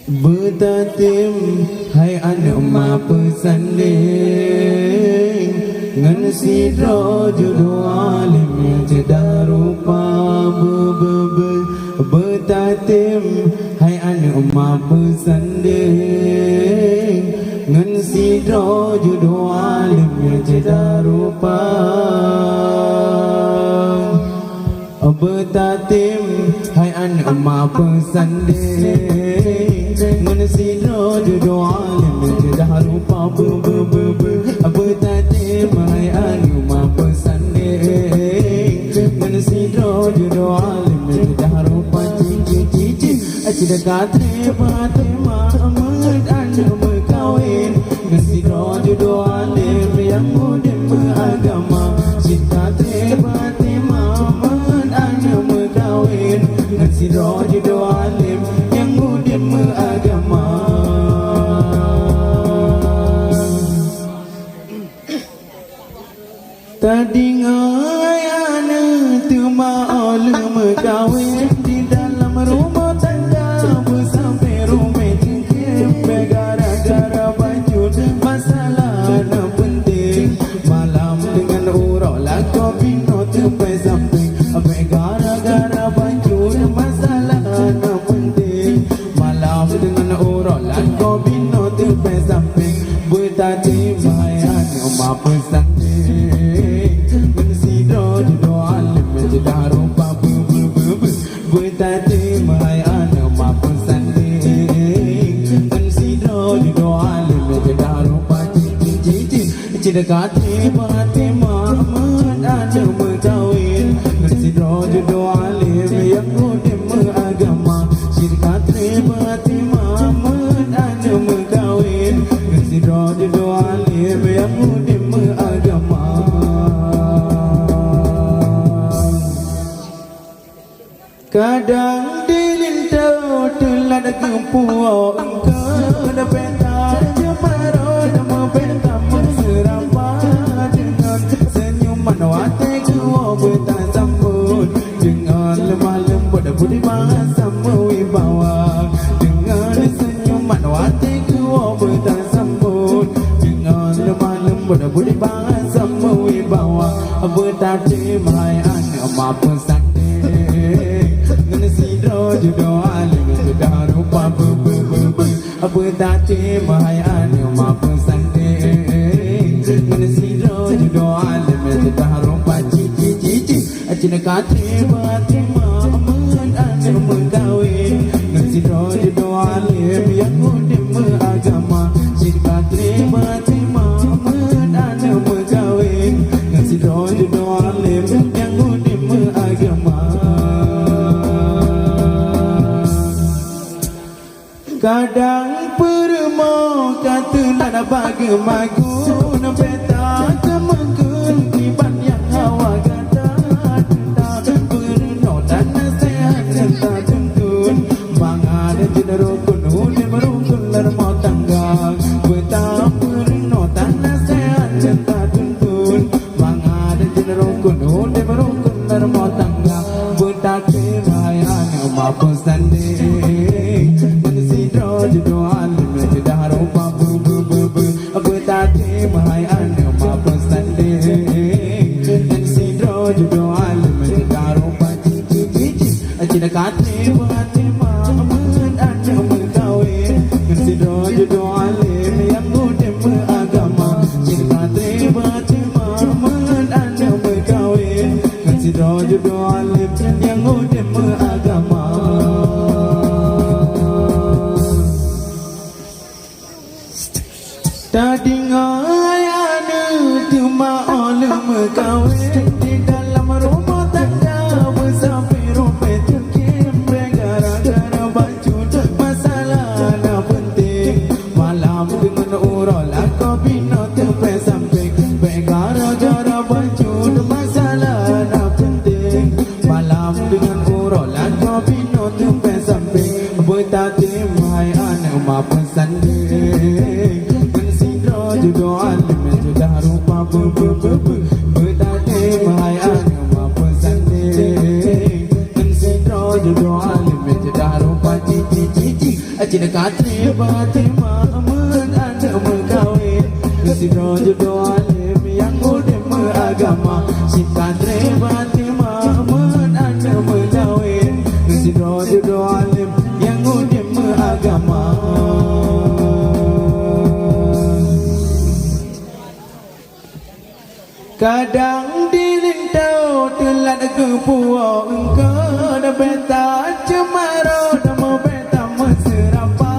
Bertatim hai anak ma pesanding ngan sidro jodoh alim cedah rupa bertatim hai anak ma pesanding ngan sidro jodoh alim cedah rupa bertatim hai anak ma pesanding ngan sidro jodoh alim cedah rupa bertatim hai anak ma pesanding ngan sidro jodoh alim cedah rupa cici acidak kate Fatimah amat anak berkawin ngan sidro jodoh alim yang mudim beragama cinta Fatimah anak berkawin ngan sidro jodoh alim yang mudim beragama. Tadi ngai anak tu ma'oleh berkawin di dalam rumah tangga bersampai rumah tingkir gara-gara baju masalah nak penting malam dengan urok lah kopi no tempai samping gara-gara baju masalah nak penting malam dengan urok lah kopi no tempai samping bertatim hai anak ma pesanding bersidro jodoh alim cedah rupa bertatim hai anak ma pesanding bersidro jodoh alim cedah rupa cici cedak Fatimah amat anak berkawin bersidro jodoh alim yang mudim beragama cedak Fatimah amat anak berkawin bersidro jodoh alim yang mudim beragama. Kadang dilintau telah kempuau engkau dah peta jemaron mempeta menserapa dengan senyuman wajahku bertak sambut dengan lemah lembut budi bahasa mewibawa dengan senyuman wajahku bertak sambut dengan lemah lembut budi bahasa mewibawa bertatim hai anak ma pesanding ngan sidro jodoh alim cedah rupa bertatim hai anak ma pesanding ngan sidro jodoh alim cedah rupa cici cedak Fatimah amat anak berkawin ngan sidro jodoh alim yang mudim beragama cedak Fatimah amat anak berkawin ngan sidro jodoh alim yang mudim beragama. Kadang permau katalah bagi magun peta kemengkun tiban yang hawa kata tentang perno dan nasihat serta tuntun mangan jenarukun udah merukun lermau tangga betapa perno dan nasihat serta tuntun mangan jenarukun udah merukun lermau tangga bertakim hai anak ma pesanding jodoh alim cedah rupa bertatim hai anak ma pesanding dan sidro jodoh alim cedah rupa cici cedak Fatimah amat anak berkawin dan sidro jodoh alim yang mudim beragama cedak Fatimah amat anak berkawin dan sidro jodoh alim yang mudim beragama. Tadi ngai anak tu ma'oleh berkawin di dalam rumah tangga bersampai rumah tingkir gara-gara baju masalah nak penting malam dengan urok lah kopi no tempai samping gara-gara baju masalah nak penting malam dengan urok lah kopi no tempai samping bertatim hai anak ma pesanding jodoh alim cedah rupa bertatim hai anak ma pesanding dan sidro jodoh alim cedah rupa cici cinta katri Fatimah amun anda mengkawin Sidro jodoh alim yang udah beragama Cinta katri Fatimah amun anda mengkawin Sidro jodoh alim yang udah beragama Kadang dilintau telat ke puak engkau dah beta cemara dah mau beta mesrapa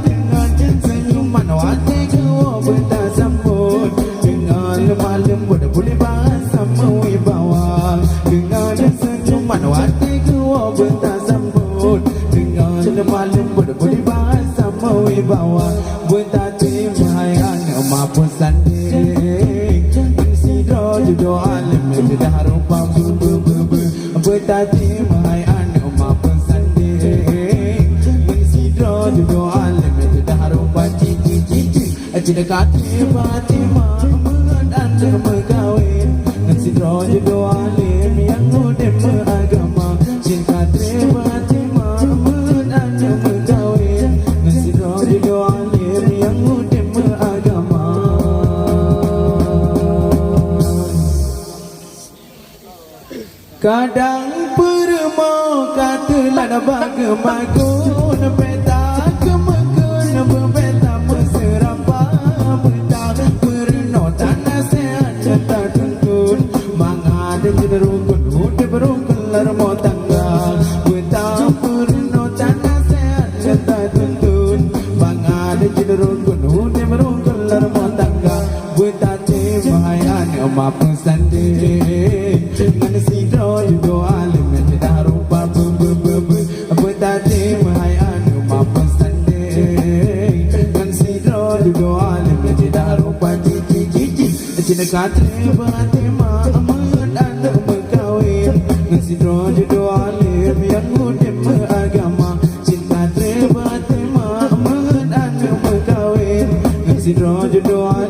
dengan senyuman wajah kau beta sambut dengan lemah lembut boleh bahasa mewibawa dengan senyuman wajah kau beta sambut dengan lemah lembut boleh bahasa mewibawa beta terima anak mampu sanding jodoh alim dah rupa bertati mahai anak mampu sanding mensidro jodoh alim dah rupa cici cinta katri Fatimah amun anda berkawin mensidro jodoh alim yang udah beragama cinta katri Fatimah amun anda berkawin mensidro jodoh alim yang udah beragama Kadang permau katalah dah bagus beta kemekun beta mesrapa beta perno tanah sehat cerita tuntun mangada jenderukun udah berukun larmo tangga beta perno tanah sehat cerita tuntun mangada jenderukun udah berukun larmo tangga beta timai anak mampu sanding dengan sidro jodoh alim dah rupa beta timai anak mampu sanding dengan sidro jodoh alim dah rupa cici cinta katri Fatimah amun anda berkawin dengan sidro jodoh alim yang udah beragama cinta katri Fatimah amun anda berkawin dengan sidro jodoh alim